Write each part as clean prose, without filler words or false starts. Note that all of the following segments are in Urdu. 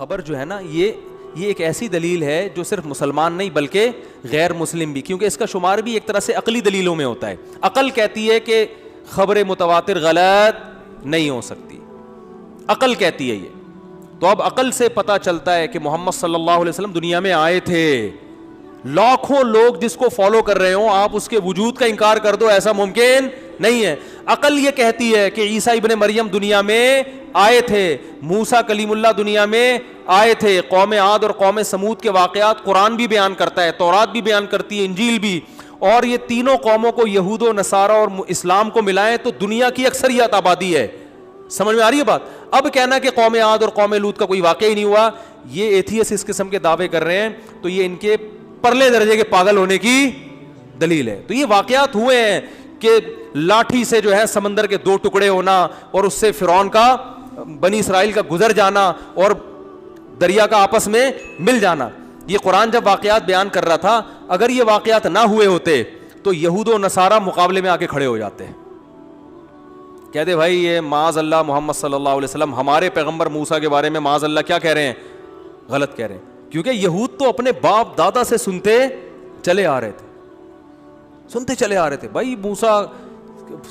خبر جو ہے نا یہ ایک ایسی دلیل ہے جو صرف مسلمان نہیں بلکہ غیر مسلم بھی, کیونکہ اس کا شمار بھی ایک طرح سے عقلی دلیلوں میں ہوتا ہے. عقل کہتی ہے کہ خبر متواتر غلط نہیں ہو سکتی, عقل کہتی ہے یہ. تو اب عقل سے پتہ چلتا ہے کہ محمد صلی اللہ علیہ وسلم دنیا میں آئے تھے. لاکھوں لوگ جس کو فالو کر رہے ہوں, آپ اس کے وجود کا انکار کر دو, ایسا ممکن نہیں ہے. عقل یہ کہتی ہے کہ عیسیٰ ابن مریم دنیا میں آئے تھے, موسیٰ کلیم اللہ دنیا میں آئے تھے. قوم عاد اور قوم سمود کے واقعات قرآن بھی بیان کرتا ہے, تورات بھی بیان کرتی ہے, انجیل بھی. اور یہ تینوں قوموں کو, یہود و نصارہ اور اسلام کو ملائیں تو دنیا کی اکثریت آبادی ہے. سمجھ میں آ رہی ہے بات؟ اب کہنا کہ قوم عاد اور قوم لوط کا کوئی واقعہ ہی نہیں ہوا, یہ ایتھیس اس قسم کے دعوے کر رہے ہیں, تو یہ ان کے پرلے درجے کے پاگل ہونے کی دلیل ہے. تو یہ واقعات ہوئے ہیں کہ لاٹھی سے جو ہے سمندر کے 2 ٹکڑے ہونا, اور اس سے فرعون کا, بنی اسرائیل کا گزر جانا, اور دریا کا آپس میں مل جانا. یہ قرآن جب واقعات بیان کر رہا تھا, اگر یہ واقعات نہ ہوئے ہوتے تو یہود و نصارہ مقابلے میں آ کے کھڑے ہو جاتے, کہتے بھائی یہ معاذ اللہ محمد صلی اللہ علیہ وسلم ہمارے پیغمبر موسیٰ کے بارے میں معاذ اللہ کیا کہہ رہے ہیں, غلط کہہ رہے ہیں. کیونکہ یہود تو اپنے باپ دادا سے سنتے چلے آ رہے تھے, بھائی موسیٰ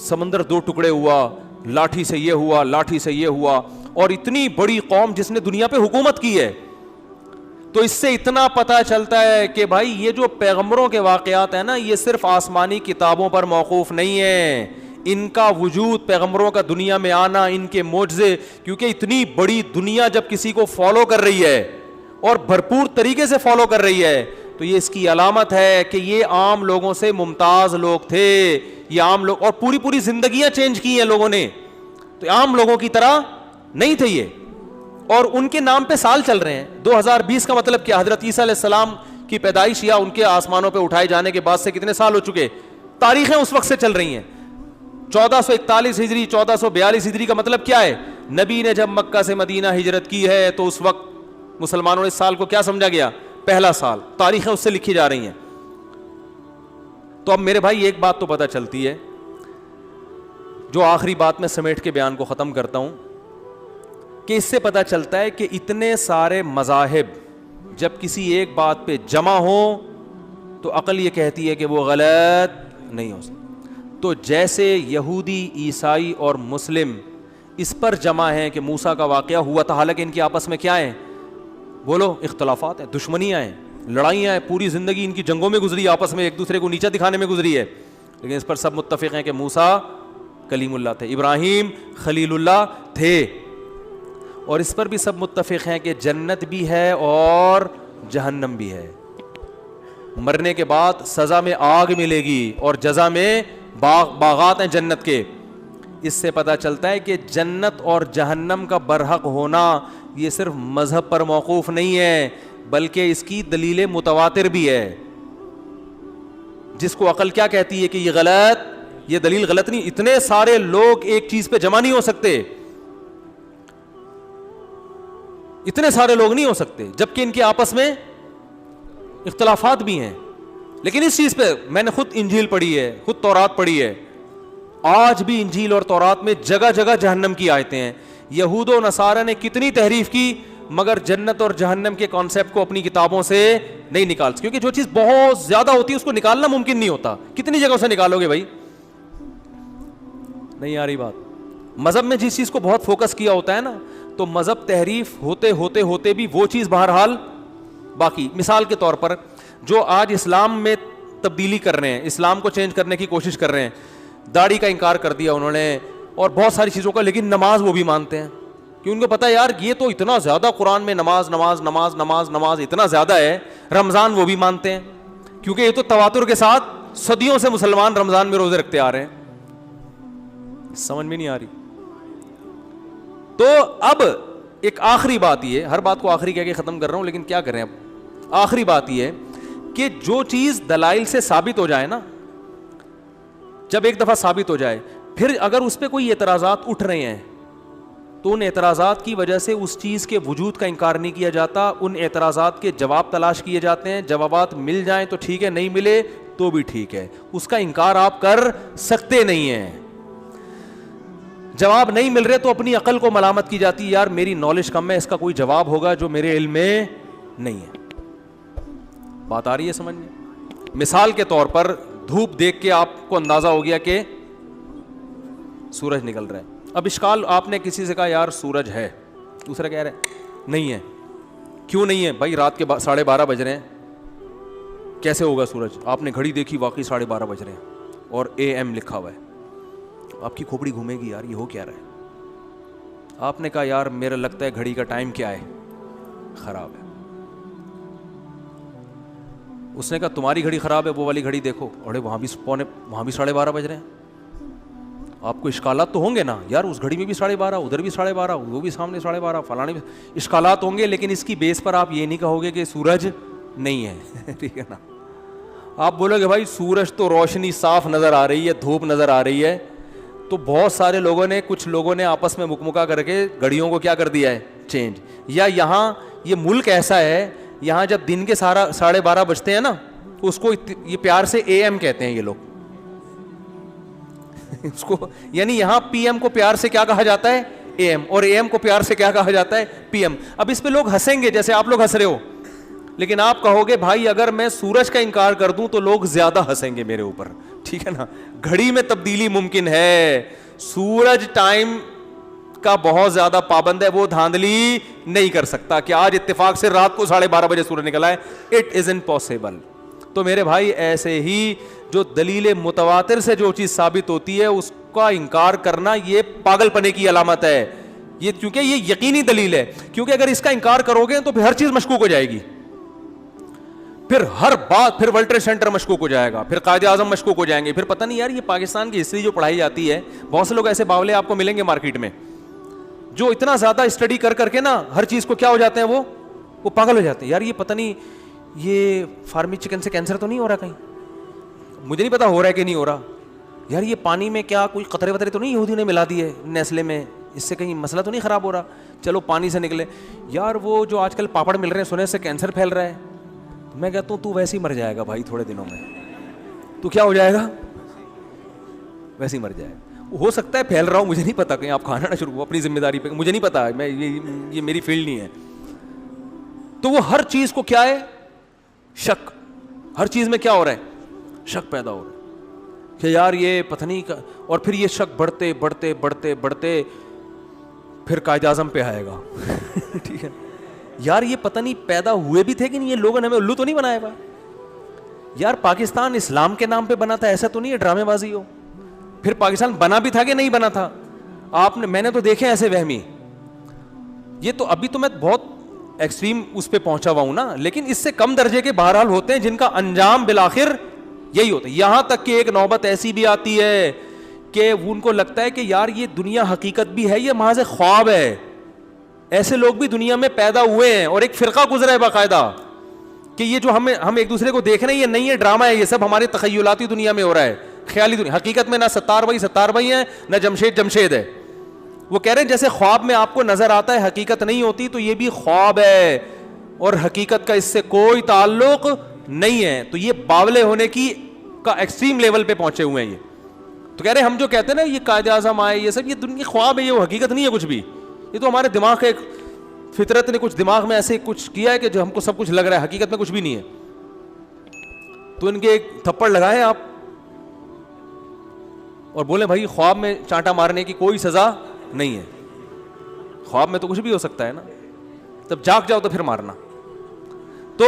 سمندر 2 ٹکڑے ہوا, لاٹھی سے یہ ہوا, لاٹھی سے یہ ہوا, اور اتنی بڑی قوم جس نے دنیا پہ حکومت کی ہے. تو اس سے اتنا پتہ چلتا ہے کہ بھائی یہ جو پیغمبروں کے واقعات ہیں نا, یہ صرف آسمانی کتابوں پر موقوف نہیں ہے. ان کا وجود, پیغمبروں کا دنیا میں آنا, ان کے معجزے, کیونکہ اتنی بڑی دنیا جب کسی کو فالو کر رہی ہے اور بھرپور طریقے سے فالو کر رہی ہے, تو یہ اس کی علامت ہے کہ یہ عام لوگوں سے ممتاز لوگ تھے. یہ عام لوگ, اور پوری زندگیاں چینج کی ہیں لوگوں نے, تو عام لوگوں کی طرح نہیں تھے یہ. اور ان کے نام پہ سال چل رہے ہیں. 2020 کا مطلب کیا؟ حضرت عیسیٰ علیہ السلام کی پیدائش یا ان کے آسمانوں پہ اٹھائے جانے کے بعد سے کتنے سال ہو چکے؟ تاریخیں اس وقت سے چل رہی ہیں. 1441 ہجری, 1442 ہجری کا مطلب کیا ہے؟ نبی نے جب مکہ سے مدینہ ہجرت کی ہے تو اس وقت مسلمانوں نے اس سال کو کیا سمجھا گیا؟ پہلا سال. تاریخیں اس سے لکھی جا رہی ہیں. تو اب میرے بھائی ایک بات تو پتہ چلتی ہے, جو آخری بات میں سمیٹ کے بیان کو ختم کرتا ہوں, کہ اس سے پتہ چلتا ہے کہ اتنے سارے مذاہب جب کسی ایک بات پہ جمع ہوں تو عقل یہ کہتی ہے کہ وہ غلط نہیں ہو سکتا. تو جیسے یہودی, عیسائی اور مسلم اس پر جمع ہیں کہ موسیٰ کا واقعہ ہوا تھا, حالانکہ ان کی آپس میں کیا ہیں؟ بولو, اختلافات ہیں, دشمنیاں ہیں, لڑائیاں ہیں, پوری زندگی ان کی جنگوں میں گزری, آپس میں ایک دوسرے کو نیچا دکھانے میں گزری ہے. لیکن اس پر سب متفق ہیں کہ موسیٰ کلیم اللہ تھے, ابراہیم خلیل اللہ تھے. اور اس پر بھی سب متفق ہیں کہ جنت بھی ہے اور جہنم بھی ہے. مرنے کے بعد سزا میں آگ ملے گی اور جزا میں باغات ہیں جنت کے. اس سے پتہ چلتا ہے کہ جنت اور جہنم کا برحق ہونا یہ صرف مذہب پر موقوف نہیں ہے, بلکہ اس کی دلیل متواتر بھی ہے. جس کو عقل کیا کہتی ہے کہ یہ غلط, یہ دلیل غلط نہیں. اتنے سارے لوگ ایک چیز پہ جمع نہیں ہو سکتے, اتنے سارے لوگ نہیں ہو سکتے, جبکہ ان کے آپس میں اختلافات بھی ہیں. لیکن اس چیز پہ میں نے خود انجیل پڑھی ہے, خود تورات پڑھی ہے. آج بھی انجیل اور تورات میں جگہ جگہ جہنم کی آیتیں ہیں. یہود و نصارہ نے کتنی تحریف کی, مگر جنت اور جہنم کے کانسیپٹ کو اپنی کتابوں سے نہیں نکال, کیونکہ جو چیز بہت زیادہ ہوتی ہے اس کو نکالنا ممکن نہیں ہوتا. کتنی جگہوں سے نکالو گے بھائی؟ نہیں آ رہی بات. مذہب میں جس چیز کو بہت فوکس کیا ہوتا ہے نا, تو مذہب تحریف ہوتے بھی وہ چیز بہرحال باقی. مثال کے طور پر جو آج اسلام میں تبدیلی کر رہے ہیں, اسلام کو چینج کرنے کی کوشش کر رہے ہیں, داڑھی کا انکار کر دیا انہوں نے اور بہت ساری چیزوں کا, لیکن نماز وہ بھی مانتے ہیں. کہ ان کو پتہ ہے یار یہ تو اتنا زیادہ قرآن میں نماز نماز نماز نماز نماز اتنا زیادہ ہے. رمضان وہ بھی مانتے ہیں, کیونکہ یہ تو تواتر کے ساتھ صدیوں سے مسلمان رمضان میں روزے رکھتے آ رہے ہیں. سمجھ میں نہیں آ رہی. تو اب ایک آخری بات یہ, ہر بات کو آخری کہہ کے ختم کر رہا ہوں, لیکن کیا کریں اب. آخری بات یہ کہ جو چیز دلائل سے ثابت ہو جائے نا, جب ایک دفعہ ثابت ہو جائے, پھر اگر اس پہ کوئی اعتراضات اٹھ رہے ہیں تو ان اعتراضات کی وجہ سے اس چیز کے وجود کا انکار نہیں کیا جاتا. ان اعتراضات کے جواب تلاش کیے جاتے ہیں. جوابات مل جائیں تو ٹھیک ہے, نہیں ملے تو بھی ٹھیک ہے, اس کا انکار آپ کر سکتے نہیں ہیں. جواب نہیں مل رہے تو اپنی عقل کو ملامت کی جاتی ہے, یار میری نالج کم ہے, اس کا کوئی جواب ہوگا جو میرے علم میں نہیں ہے. بات آ رہی ہے سمجھ میں؟ مثال کے طور پر دھوپ دیکھ کے آپ کو اندازہ ہو گیا کہ سورج نکل رہا ہے. اب اشکال, آپ نے کسی سے کہا یار سورج ہے, دوسرا کہہ رہا ہے نہیں ہے. کیوں نہیں ہے بھائی؟ رات کے 12:30 بج رہے ہیں, کیسے ہوگا سورج؟ آپ نے گھڑی دیکھی, واقعی 12:30 بج رہے ہیں اور AM لکھا ہوا ہے. آپ کی کھوپڑی گھومے گی, یار یہ ہو کیا رہا ہے؟ آپ نے کہا یار میرا لگتا ہے گھڑی کا ٹائم کیا ہے, خراب ہے. اس نے کہا تمہاری گھڑی خراب ہے, وہ والی گھڑی دیکھو, اور وہاں بھی 12:30 بج رہے ہیں. آپ کو اشکالات تو ہوں گے نا, یار اس گھڑی میں بھی 12:30, ادھر بھی 12:30, وہ بھی سامنے 12:30, فلانے بھی اشکالات ہوں گے, لیکن اس کی بیس پر آپ یہ نہیں کہو گے کہ سورج نہیں ہے. ٹھیک ہے نا؟ آپ بولو گے بھائی سورج تو روشنی صاف نظر آ رہی ہے, دھوپ نظر آ رہی ہے. تو بہت سارے لوگوں نے, کچھ لوگوں نے آپس میں مکمکا کر کے گھڑیوں کو کیا کر دیا ہے, چینج. یا یہاں یہ ملک ایسا ہے, یہاں جب دن کے 12:30 بجتے ہیں نا, اس کو یہ پیار سے AM کہتے ہیں یہ لوگ. اس کو یعنی یہاں PM کو پیار سے کیا کہا جاتا ہے, AM, اور AM کو پیار سے کیا کہا جاتا ہے, PM. اب اس پہ لوگ ہنسیں گے جیسے آپ لوگ ہنس رہے ہو, لیکن آپ کہو گے بھائی اگر میں سورج کا انکار کر دوں تو لوگ زیادہ ہنسیں گے میرے اوپر. ٹھیک ہے نا؟ گھڑی میں تبدیلی ممکن ہے, سورج ٹائم کا بہت زیادہ پابند ہے, وہ دھاندلی نہیں کر سکتا کہ آج اتفاق سے رات کو 12:30 بجے سورج نکلا ہے. It isn't possible. تو میرے بھائی ایسے ہی جو دلیل متواتر سے جو چیز ثابت ہوتی ہے اس کا انکار کرنا یہ پاگل پنے کی علامت ہے. یہ کیونکہ یہ یقینی دلیل ہے, کیونکہ اگر اس کا انکار کرو گے تو پھر ہر چیز مشکوک ہو جائے گی, پھر ہر بات, پھر ورلڈ ٹریڈ سینٹر مشکوک ہو جائے گا, پھر قائد اعظم مشکوک ہو جائیں گے. پھر پتہ نہیں یار یہ پاکستان کی ہسٹری جو پڑھائی جاتی ہے, بہت سے لوگ ایسے باولے آپ کو ملیں گے مارکیٹ میں جو اتنا زیادہ اسٹڈی کر کے نا ہر چیز کو کیا ہو جاتے ہیں, وہ پاگل ہو جاتے ہیں. یار یہ پتہ نہیں یہ فارمی چکن سے کینسر تو نہیں ہو رہا کہیں, مجھے نہیں پتا ہو رہا ہے کہ نہیں ہو رہا. یار یہ پانی میں کیا کوئی قطرے وطرے تو نہیں یہودیوں نے ملا دیے نیسلے میں, اس سے کہیں مسئلہ تو نہیں خراب ہو رہا, چلو پانی سے نکلے. یار وہ جو آج کل پاپڑ مل رہے ہیں سنے سے کینسر پھیل رہا ہے. میں کہتا ہوں تو ویسے ہی مر جائے گا بھائی, تھوڑے دنوں میں تو کیا ہو جائے گا, ویسے ہی مر جائے گا. ہو سکتا ہے پھیل رہا ہوں, مجھے نہیں پتا, کہیں آپ کھانا نہ شروع ہو اپنی ذمہ داری پہ, مجھے نہیں پتا, میں یہ میری فیلڈ نہیں ہے. تو وہ ہر چیز کو کیا ہے, شک, ہر چیز میں کیا ہو رہا ہے, شک پیدا ہو رہا ہے کہ یار یہ پتہ نہیں. اور پھر یہ شک بڑھتے بڑھتے بڑھتے بڑھتے پھر قائد اعظم پہ آئے گا. ٹھیک ہے, یار یہ پتہ نہیں پیدا ہوئے بھی تھے کہ نہیں, یہ لوگوں نے ہمیں الو تو نہیں بنایا ہوا. یار پاکستان اسلام کے نام پہ بنا تھا, ایسا تو نہیں ہے ڈرامے بازی ہو. پھر پاکستان بنا بھی تھا کہ نہیں بنا تھا, میں نے تو دیکھے ایسے وہمی. یہ تو ابھی تو میں بہت ایکسٹریم اس پہ پہنچا ہوا ہوں نا, لیکن اس سے کم درجے کے بہرحال ہوتے ہیں جن کا انجام بالآخر یہی ہوتا ہے. یہاں تک کہ ایک نوبت ایسی بھی آتی ہے کہ ان کو لگتا ہے کہ یار یہ دنیا حقیقت بھی ہے, یہ محض خواب ہے. ایسے لوگ بھی دنیا میں پیدا ہوئے ہیں, اور ایک فرقہ گزرا ہے باقاعدہ کہ یہ جو ہم ایک دوسرے کو دیکھ رہے ہیں یہ نہیں ہے, ڈرامہ ہے, یہ سب ہمارے تخیلاتی دنیا میں ہو رہا ہے, خیالی دنیا. حقیقت میں نہ ستار بھائی ہیں, نہ جمشید ہے. وہ کہہ رہے ہیں جیسے خواب میں آپ کو نظر آتا ہے حقیقت نہیں ہوتی, تو یہ بھی خواب ہے اور حقیقت کا اس سے کوئی تعلق نہیں ہے. تو یہ باولے ہونے کا ایکسٹریم لیول پہ پہنچے ہوئے ہیں یہ. تو کہہ رہے ہیں ہم جو کہتے ہیں نا یہ قائد اعظم آئے, یہ سب یہ دنیا خواب ہے, یہ وہ حقیقت نہیں ہے کچھ بھی. یہ تو ہمارے دماغ کا ایک فطرت نے کچھ دماغ میں ایسے کچھ کیا ہے کہ جو ہم کو سب کچھ لگ رہا ہے, حقیقت میں کچھ بھی نہیں ہے. تو ان کے ایک تھپڑ لگائیں آپ اور بولیں بھائی خواب میں چانٹا مارنے کی کوئی سزا نہیں ہے, خواب میں تو کچھ بھی ہو سکتا ہے نا, تب جاگ جاؤ تو پھر مارنا. تو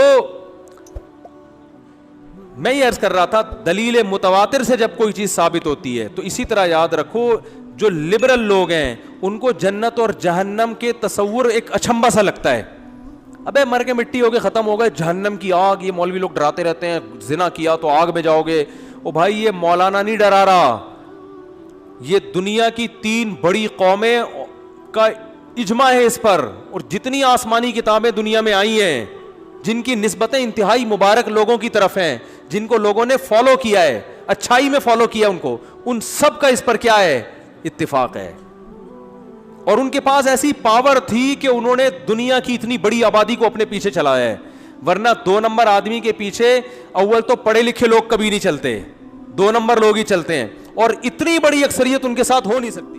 میں یہ عرض کر رہا تھا دلیل متواتر سے جب کوئی چیز ثابت ہوتی ہے تو اسی طرح یاد رکھو جو لبرل لوگ ہیں ان کو جنت اور جہنم کے تصور ایک اچھمبا سا لگتا ہے. ابے مر کے مٹی ہو گئے, ختم ہو گئے, جہنم کی آگ, یہ مولوی لوگ ڈراتے رہتے ہیں زنا کیا تو آگ میں جاؤ گے. او بھائی یہ مولانا نہیں ڈرا رہا, یہ دنیا کی 3 بڑی قومیں کا اجماع ہے اس پر, اور جتنی آسمانی کتابیں دنیا میں آئی ہیں جن کی نسبتیں انتہائی مبارک لوگوں کی طرف ہیں, جن کو لوگوں نے فالو کیا ہے, اچھائی میں فالو کیا ان کو, ان سب کا اس پر کیا ہے, اتفاق ہے. اور ان کے پاس ایسی پاور تھی کہ انہوں نے دنیا کی اتنی بڑی آبادی کو اپنے پیچھے چلایا ہے. ورنہ 2 نمبر آدمی کے پیچھے اول تو پڑھے لکھے لوگ کبھی نہیں چلتے, 2 نمبر لوگ ہی چلتے ہیں, اور اتنی بڑی اکثریت ان کے ساتھ ہو نہیں سکتی.